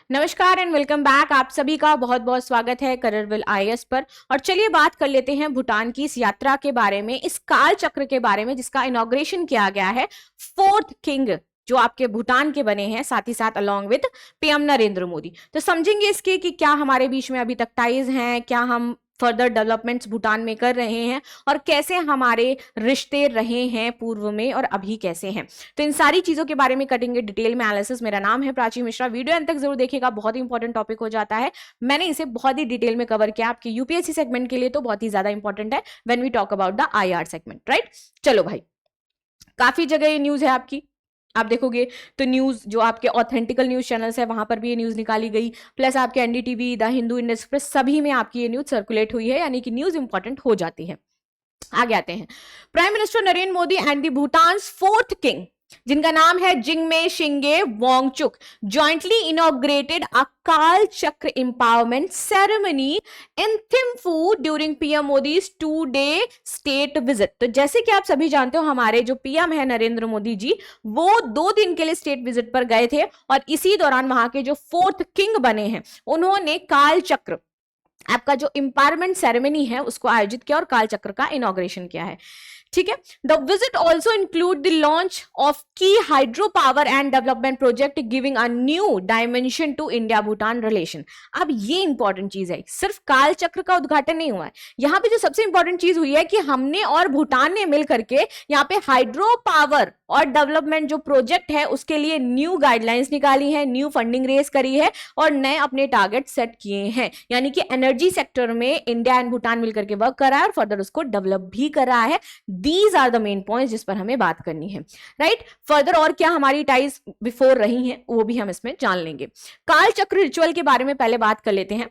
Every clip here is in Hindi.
नमस्कार एंड वेलकम बैक। आप सभी का बहुत बहुत स्वागत है करियरविल आईएएस पर। और चलिए बात कर लेते हैं भूटान की इस यात्रा के बारे में, इस काल चक्र के बारे में जिसका इनॉग्रेशन किया गया है फोर्थ किंग जो आपके भूटान के बने हैं, साथ ही साथ along with PM Narendra Modi. तो समझेंगे इसके कि क्या हमारे बीच में अभी तक टाइज हैं, क्या हम फर्दर डेवलपमेंट्स भूटान में कर रहे हैं और कैसे हमारे रिश्ते रहे हैं पूर्व में और अभी कैसे हैं। तो इन सारी चीजों के बारे में करेंगे डिटेल में एनालिसिस। मेरा नाम है प्राची मिश्रा। वीडियो अंत तक जरूर देखिएगा, बहुत ही इंपॉर्टेंट टॉपिक हो जाता है। मैंने इसे बहुत ही डिटेल में कवर किया, आपके यूपीएससी सेगमेंट के लिए तो बहुत ही ज्यादा इंपॉर्टेंट है when we talk about the IR segment, right. चलो भाई, काफी जगह ये न्यूज है आपकी, आप देखोगे तो न्यूज जो आपके ऑथेंटिकल न्यूज चैनल्स है वहां पर भी ये न्यूज निकाली गई, प्लस आपके NDTV, the Hindu, Indian express सभी में आपकी ये न्यूज सर्कुलेट हुई है, यानी कि न्यूज इंपॉर्टेंट हो जाती है। आगे आते हैं। Prime minister Narendra Modi and the Bhutan fourth king जिनका नाम है जिंगमे शिंगे वांगचुक जॉइंटली इनॉग्रेटेड अ काल चक्र एम्पावरमेंट सेरेमनी इन Thimphu during PM Modi's 2-day state visit. तो जैसे कि आप सभी जानते हो, हमारे जो पीएम है नरेंद्र मोदी जी, वो 2 दिन के लिए स्टेट विजिट पर गए थे और इसी दौरान वहां के जो फोर्थ किंग बने हैं उन्होंने काल चक्र आपका जो एम्पावरमेंट सेरेमनी है उसको आयोजित किया और काल चक्र का इनॉग्रेशन किया है। ठीक है। The visit also include the launch of key hydro power and development project giving a new dimension to India Bhutan relation. अब ये इंपॉर्टेंट चीज है, सिर्फ काल चक्र का उद्घाटन नहीं हुआ है, यहाँ पे जो सबसे इंपॉर्टेंट चीज हुई है कि हमने और भूटान ने मिल करके यहाँ पे हाइड्रो पावर और डेवलपमेंट जो प्रोजेक्ट है उसके लिए न्यू गाइडलाइंस निकाली है, न्यू फंडिंग रेज करी है और नए अपने टारगेट सेट किए हैं। यानी कि एनर्जी सेक्टर में इंडिया एंड भूटान मिलकर के वर्क कर रहा है और फर्दर उसको डेवलप भी कर रहा है। These are the main points जिस पर हमें बात करनी है, राइट। फर्दर और क्या हमारी टाइज बिफोर रही हैं वो भी हम इसमें जान लेंगे। काल चक्र रिचुअल के बारे में पहले बात कर लेते हैं।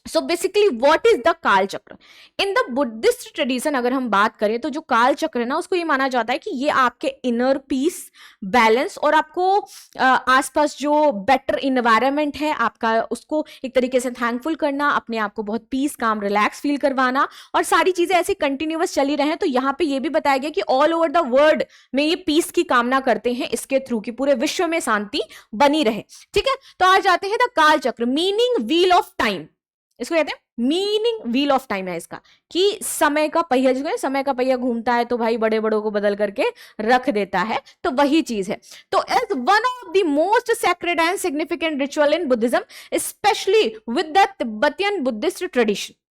So basically what is the काल चक्र इन द बुद्धिस्ट ट्रेडिशन। अगर हम बात करें तो जो काल चक्र है ना, उसको ये माना जाता है कि ये आपके इनर पीस, बैलेंस और आपको आसपास जो बेटर इन्वायरमेंट है आपका उसको एक तरीके से थैंकफुल करना, अपने आप को बहुत पीस, काम, रिलैक्स फील करवाना और सारी चीजें ऐसे कंटिन्यूअस चली रहे। तो यहाँ पे ये भी बताया गया कि ऑल ओवर द वर्ल्ड में ये पीस की कामना करते हैं इसके थ्रू कि पूरे विश्व में शांति बनी रहे। ठीक है। तो आज जाते हैं द काल चक्र, मीनिंग व्हील ऑफ टाइम। इसको कहते हैं मीनिंग व्हील ऑफ टाइम है इसका, कि समय का पहिया, जो है समय का पहिया घूमता है तो भाई बड़े बड़ों को बदल करके रख देता है, तो वही चीज है। तो as one of the most sacred and significant ritual in Buddhism specially with the Tibetan Buddhist tradition,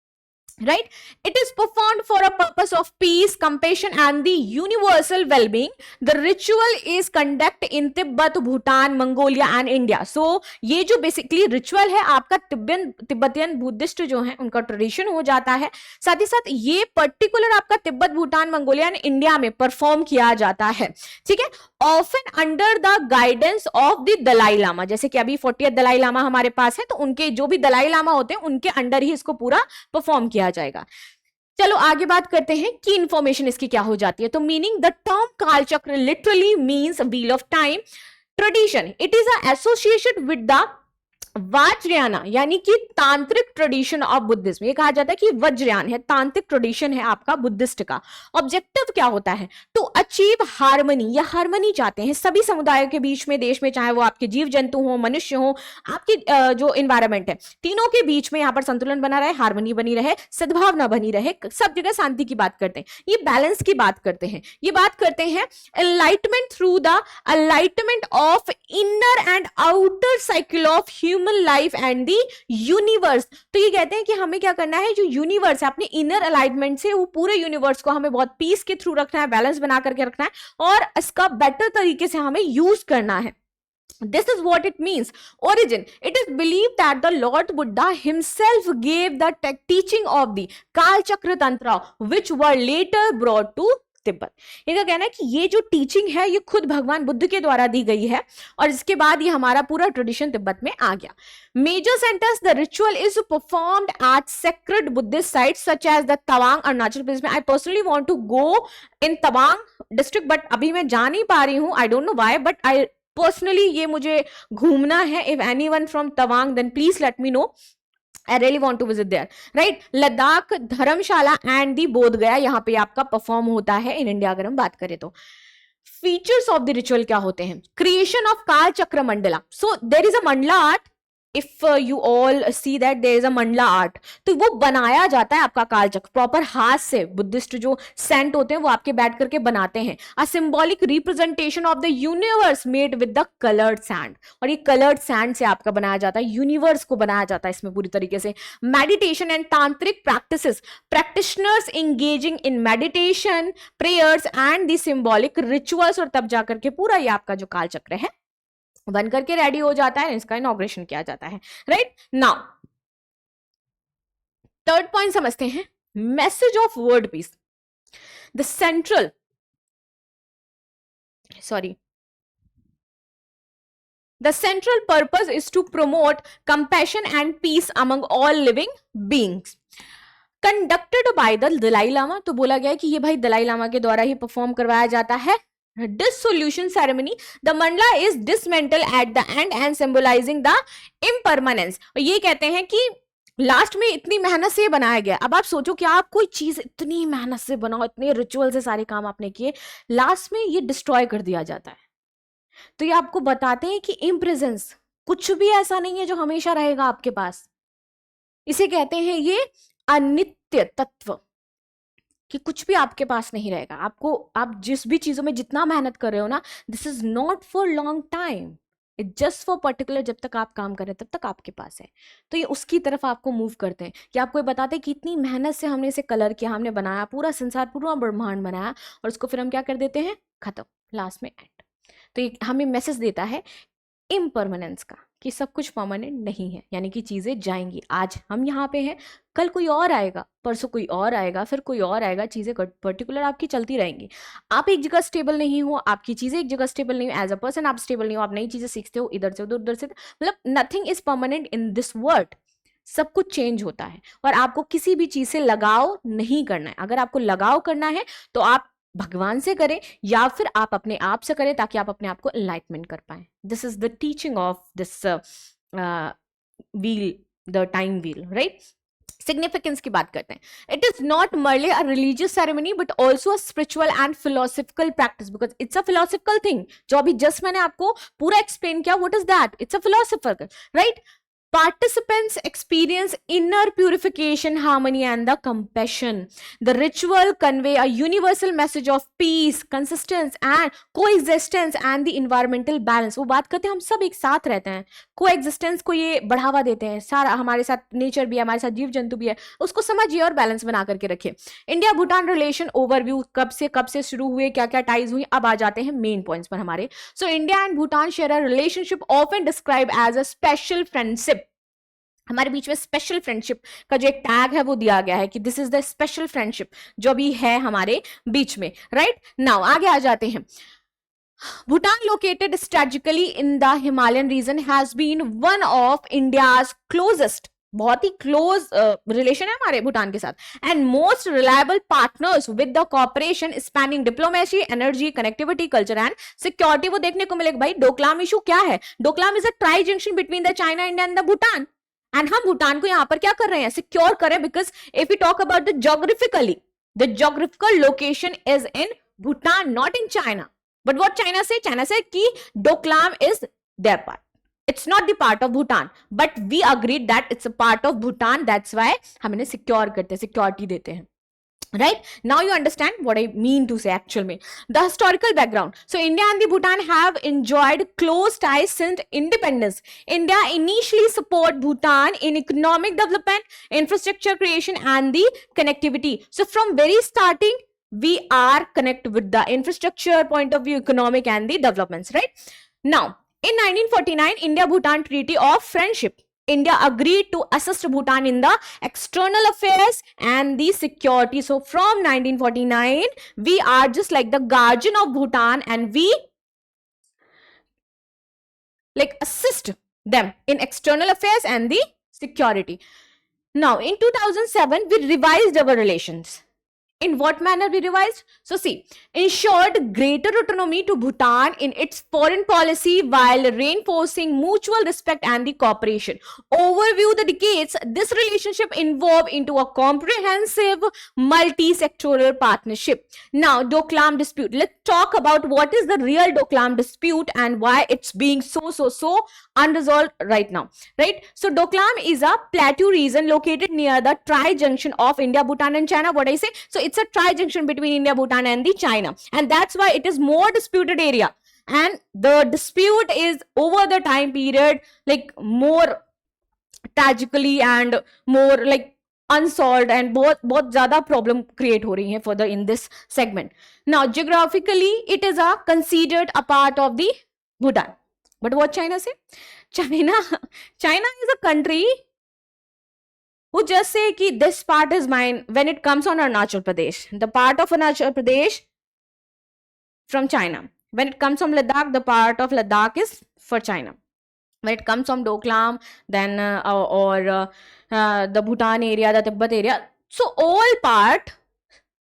right, it is performed for a purpose of peace, compassion and the universal well-being. The ritual is conducted in Tibet, Bhutan, Mongolia and India. So ये जो बेसिकली रिचुअल है आपका तिब्बतियन बुद्धिस्ट जो है उनका ट्रेडिशन हो जाता है। साथ ही साथ ये पर्टिकुलर आपका Tibet, Bhutan, Mongolia and India में परफॉर्म किया जाता है। ठीक है। Often under the guidance of the Dalai Lama, जैसे कि अभी 40th दलाई लामा हमारे पास है, तो उनके जो भी दलाई लामा होते हैं उनके अंडर ही इसको पूरा परफॉर्म किया जाएगा। चलो आगे बात करते हैं कि इंफॉर्मेशन इसकी क्या हो जाती है। तो meaning, the term Kalachakra literally means wheel of time. Tradition, it is associated with the Vajrayana, यानी कि तांत्रिक ट्रेडिशन ऑफ बुद्धिज्म। ये कहा जाता है कि वज्रयान है, तांत्रिक ट्रेडिशन है आपका बुद्धिस्ट का। ऑब्जेक्टिव क्या होता है? टू अचीव हार्मनी, या हार्मनी चाहते हैं सभी समुदायों के बीच में, देश में, चाहे वो आपके जीव जंतु हो, मनुष्य हो, आपकी जो इन्वायरमेंट है, तीनों के बीच में यहाँ पर संतुलन बना रहे, हार्मनी बनी रहे, सद्भावना बनी रहे, सब जगह शांति की बात करते हैं, ये बैलेंस की बात करते हैं। ये बात करते हैं enlightenment through the enlightenment of inner and outer cycle of human life and the universe. तो ये कहते हैं कि हमें क्या करना है, जो यूनिवर्स है अपने इनर अलाइनमेंट से वो पूरे यूनिवर्स को हमें बहुत पीस के थ्रू रखना है, बैलेंस बना करके रखना है और इसका बेटर तरीके से हमें यूज करना है। This is what it means. Origin. It is believed that the Lord Buddha himself gave the teaching of the Kal Chakra Tantra, which were later brought to Tibet. इनका कहना है कि ये जो टीचिंग है ये खुद भगवान बुद्ध के द्वारा दी गई है और इसके बाद ये हमारा पूरा ट्रेडिशन तिब्बत में आ गया। Major centres, the ritual is performed at sacred Buddhist sites such as the Tawang Arunachal Pradesh में। I personally want to go in Tawang district, but अभी मैं जा नहीं पा रही हूँ, I don't know why, but I personally ये मुझे घूमना है। If anyone from Tawang then please let me know, I really want to visit there, right? Ladakh, Dharamshala and the Bodh गया, यहाँ पे आपका परफॉर्म होता है इन इंडिया। अगर हम बात करें तो फीचर्स ऑफ द रिचुअल क्या होते हैं? Creation of Kalachakra mandala. So there is a mandala art if you all see that there is a mandala art, तो वो बनाया जाता है आपका कालचक्र प्रॉपर हाथ से। बुद्धिस्ट जो सेंट होते हैं वो आपके बैठ करके बनाते हैं। अ symbolic representation of the universe made with the coloured sand, और ये कलर्ड सैंड से आपका बनाया जाता है, यूनिवर्स को बनाया जाता है इसमें पूरी तरीके से। मेडिटेशन एंड तांत्रिक practices, practitioners engaging in meditation, prayers and the symbolic rituals, और तब जाकर के पूरा ये आपका जो कालचक्र है बन करके रेडी हो जाता है, इसका इनॉग्रेशन किया जाता है। राइट नाउ थर्ड पॉइंट समझते हैं, message of world peace. The central The central purpose is to promote compassion and peace among all living beings. Conducted by the Dalai Lama, तो बोला गया है कि ये भाई दलाई लामा के द्वारा ही परफॉर्म करवाया जाता है। Dissolution ceremony, the mandala is dismantled at the end and symbolizing the impermanence. और ये कहते हैं कि लास्ट में इतनी मेहनत से बनाया गया। अब आप सोचो कि आप कोई चीज इतनी मेहनत से बनाओ, इतने रिचुअल से सारे काम आपने किए, लास्ट में ये डिस्ट्रॉय कर दिया जाता है। तो ये आपको बताते हैं कि इम्प्रेजेंस कुछ भी ऐसा नहीं है जो हमेशा रहेगा आपके पास। इसे कहते हैं ये अनित्य तत्व, कि कुछ भी आपके पास नहीं रहेगा। आपको, आप जिस भी चीजों में जितना मेहनत कर रहे हो ना, this is not for long time, it just for particular, जब तक आप काम कर रहे हैं तब तक आपके पास है। तो ये उसकी तरफ आपको मूव करते हैं कि आपको ये बताते हैं कि इतनी मेहनत से हमने इसे कलर किया, हमने बनाया, पूरा संसार, पूरा ब्रह्मांड बनाया, और उसको फिर हम क्या कर देते हैं, खत्म, लास्ट में एंड। तो ये हमें मैसेज देता है इम्परमानेंस का, कि सब कुछ परमानेंट नहीं है, यानी कि चीजें जाएंगी। आज हम यहाँ पे हैं, कल कोई और आएगा, परसों कोई और आएगा, फिर कोई और आएगा, चीजें पर्टिकुलर आपकी चलती रहेंगी। आप एक जगह स्टेबल नहीं हो, आपकी चीजें एक जगह स्टेबल नहीं हो, एज अ पर्सन आप स्टेबल नहीं हो, आप नई चीजें सीखते हो, इधर से उधर, उधर से, मतलब nothing is permanent in this world. सब कुछ चेंज होता है, और आपको किसी भी चीज से लगाव नहीं करना है। अगर आपको लगाव करना है तो आप भगवान से करें, या फिर आप अपने आप से करें, ताकि आप अपने आप को एनलाइटमेंट कर पाए। This is the teaching of this wheel, the time wheel, right. Significance की बात करते हैं। It is not merely a religious ceremony but also a spiritual and philosophical practice, because it's a philosophical thing. जो अभी जस्ट मैंने आपको पूरा एक्सप्लेन किया, what is that, it's a philosophical, right. Participants experience inner purification, harmony, and the compassion. The ritual convey a universal message of peace, consistency, and coexistence, and the environmental balance. वो बात करते हैं हम सब एक साथ रहते हैं, coexistence को ये बढ़ावा देते हैं। सारा हमारे साथ नेचर भी है, हमारे साथ जीव जंतु भी है, उसको समझिए और बैलेंस बना करके रखिए। इंडिया भूटान रिलेशन ओवरव्यू, कब से शुरू हुए, क्या क्या टाइज हुई। अब आ जाते हैं मेन पॉइंट्स पर हमारे। So India and Bhutan share a relationship often describe as a special friendship. हमारे बीच में स्पेशल फ्रेंडशिप का जो एक टैग है वो दिया गया है कि this is the special friendship जो भी है हमारे बीच में, राइट। नाउ आगे आ जाते हैं। Bhutan located strategically in the Himalayan region has been one of India's closest, बहुत ही क्लोज रिलेशन है हमारे भूटान के साथ, and most reliable partners with the cooperation spanning diplomacy, energy, connectivity, culture and security. वो देखने को मिलेगा। भाई डोकलाम इशू क्या है? Doklam is a tri junction between the China, India and the Bhutan, and हम भूटान को यहां पर क्या कर रहे हैं, सिक्योर कर रहे हैं। Because if you talk about the geographically, the geographical location is in Bhutan, not in China. But what China से? चाइना से कि Doklam is there part, it's not the part of Bhutan, but we agreed that it's a part of Bhutan, that's why हम इन्हें सिक्योर करते हैं, सिक्योरिटी देते हैं, right? Now you understand what I mean to say actual में। The historical background, so India and the Bhutan have enjoyed close ties since independence. India initially support Bhutan in economic development, infrastructure creation and the connectivity. So from very starting we are connected with the infrastructure point of view, economic and the developments, right? Now in 1949, India-Bhutan Treaty of Friendship, India agreed to assist Bhutan in the external affairs and the security. So from 1949, we are just like the guardian of Bhutan, and we like assist them in external affairs and the security. Now in 2007, we revised our relations. In what manner we revised? So see, ensured greater autonomy to Bhutan in its foreign policy while reinforcing mutual respect and the cooperation. Overview the decades, this relationship evolved into a comprehensive multi-sectoral partnership. Now, Doklam dispute. Let's talk about what is the real Doklam dispute and why it's being so unresolved right now, right? So Doklam is a plateau region located near the tri-junction of India, Bhutan and China. What I say? So it's a tri-junction between India, Bhutan and the China, and that's why it is more disputed area, and the dispute is over the time period like more tragically and more like unsolved, and बहुत ज़्यादा problem create हो रही है further in this segment. Now geographically it is a considered a part of the Bhutan, but what China say? China is a country who just say ki this part is mine when it comes on Arunachal Pradesh, the part of Arunachal Pradesh from China. When it comes from Ladakh, the part of Ladakh is for China. When it comes from Doklam, then the Bhutan area, the Tibet area, so all part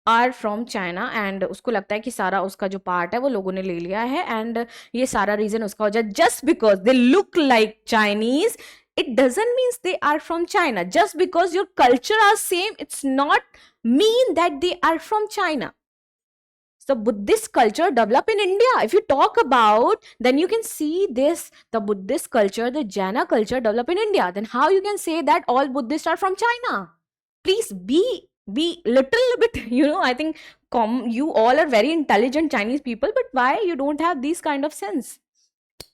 are from China, and उसको लगता है कि सारा उसका जो part है वो लोगों ने ले लिया है, and ये सारा reason उसका हो जाए. Just because they look like Chinese, it doesn't mean they are from China. Just because your culture are same, it's not mean that they are from China. The Buddhist culture developed in India. If you talk about, then you can see this, the Buddhist culture, the Jaina culture developed in India. Then how you can say that all Buddhists are from China? Please be little bit, I think you all are very intelligent Chinese people, but why you don't have these kind of sense?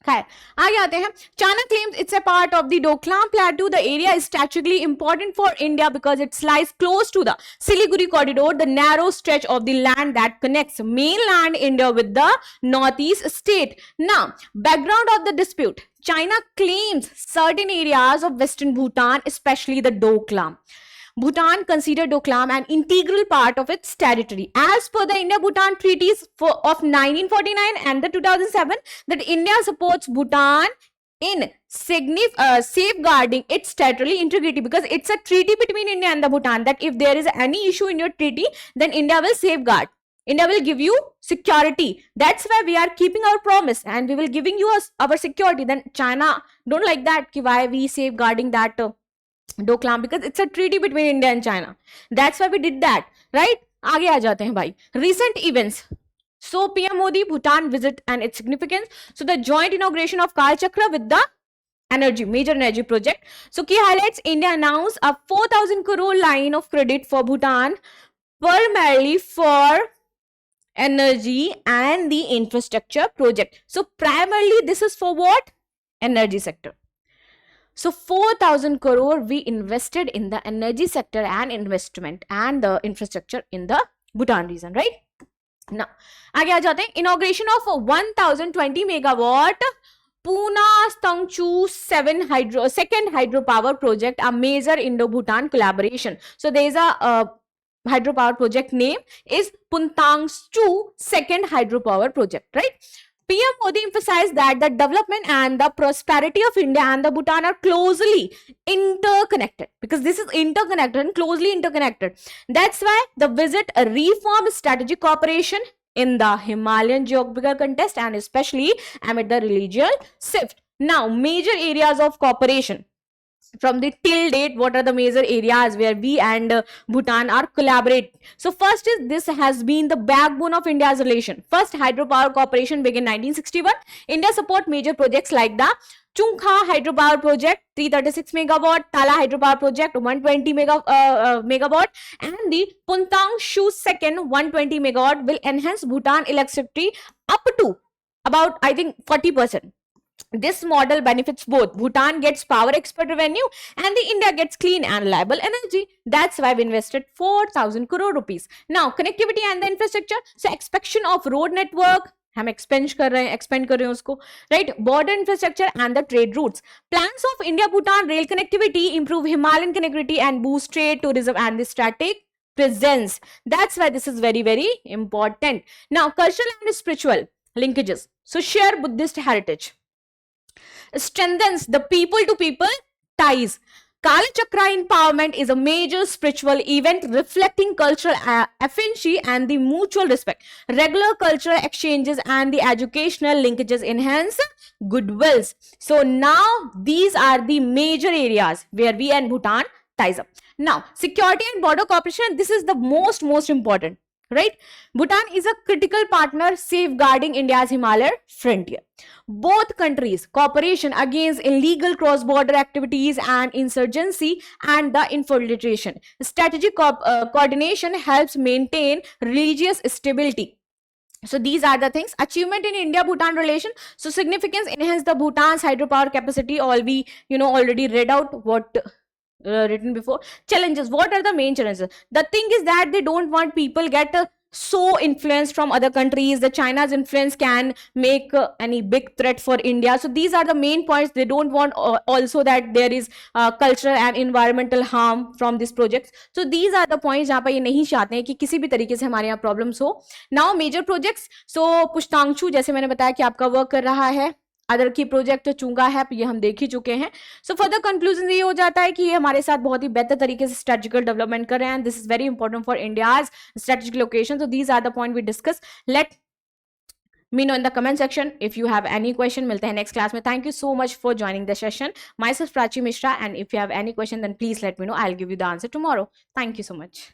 आगे आते हैं. China claims it's a part of the Doklam Plateau. The area is strategically important for India because it lies close to the Siliguri corridor, the narrow stretch of the land that connects mainland India with the northeast state. Now, background of the dispute. China claims certain areas of western Bhutan, especially the Doklam. Bhutan considered Doklam an integral part of its territory. As per the India-Bhutan treaties of 1949 and the 2007, that India supports Bhutan in safeguarding its territorial integrity, because it's a treaty between India and the Bhutan that if there is any issue in your treaty, then India will safeguard. India will give you security. That's why we are keeping our promise and we will giving you our security. Then China don't like that. Why we safeguarding that Doklam? Because it's a treaty between India and China. That's why we did that, right? आगे आ जाते हैं भाई. Recent events. So PM Modi Bhutan visit and its significance. So the joint inauguration of Kal Chakra with the major energy project. So key highlights: India announced a 4,000 crore line of credit for Bhutan, primarily for energy and the infrastructure project. So primarily this is for what? Energy sector. So 4,000 crore we invested in the energy sector and investment and the infrastructure in the Bhutan region, right? Now, आगे आ जाते हैं. Inauguration of 1,020 megawatt Puna Stangchu second hydropower project, a major Indo-Bhutan collaboration. So there is a hydropower project name is Puntangchu second hydropower project, right? PM Modi emphasized that the development and the prosperity of India and the Bhutan are closely interconnected, because this is interconnected and closely interconnected. That's why the visit reformed strategic cooperation in the Himalayan geographical context and especially amid the religious shift. Now, major areas of cooperation. From the till date, what are the major areas where we and Bhutan are collaborate? So first is, this has been the backbone of India's relation. First, hydropower cooperation began 1961. India support major projects like the Chungkha hydropower project 336 megawatt, Tala hydropower project 120 megawatt, and the Puntangchu second 120 megawatt will enhance Bhutan electricity up to about, I think, 40%. This model benefits both. Bhutan gets power export revenue and the India gets clean and reliable energy. That's why we invested 4,000 crore rupees. Now, connectivity and the infrastructure. So, expansion of road network. हम expand कर रहे हैं उसको, right? Border infrastructure and the trade routes. Plans of India-Bhutan rail connectivity improve Himalayan connectivity and boost trade, tourism and the strategic presence. That's why this is very, very important. Now, cultural and spiritual linkages. So, share Buddhist heritage. Strengthens the people-to-people ties. Kala Chakra empowerment is a major spiritual event reflecting cultural affinity and the mutual respect. Regular cultural exchanges and the educational linkages enhance goodwills. So now these are the major areas where we and Bhutan ties up. Now, security and border cooperation, this is the most important, right? Bhutan is a critical partner safeguarding India's Himalayan frontier. Both countries cooperation against illegal cross-border activities and insurgency and the infiltration. Strategic coordination helps maintain religious stability. So these are the things. Achievement in India-Bhutan relation. So significance, enhance the Bhutan's hydropower capacity. All we already read out what written before. Challenges, what are the main challenges? The thing is that they don't want people get so influenced from other countries. The China's influence can make any big threat for India. So these are the main points. They don't want also that there is cultural and environmental harm from these projects. So these are the points जहाँ पर ये नहीं चाहते हैं कि किसी भी तरीके से हमारे यहाँ प्रॉब्लम्स हो. Now major projects. So पुष्टांशु जैसे मैंने बताया कि आपका वर्क कर रहा है. अदर की प्रोजेक्ट चुंगा है, ये हम देख ही चुके हैं. सो फर्दर कंक्लूजन ये हो जाता है कि ये हमारे साथ बहुत ही बेहतर तरीके से स्ट्रेटेजिकल डेवलपमेंट कर रहे हैं. This is very important for India's strategic location. So these are the point we discuss. Let me know in the comment section if you have any question. मिलते हैं next class में. Thank you so much for joining the session. Myself Prachi Mishra, and if you have any question then please let me know. I'll give you the answer tomorrow. Thank you so much.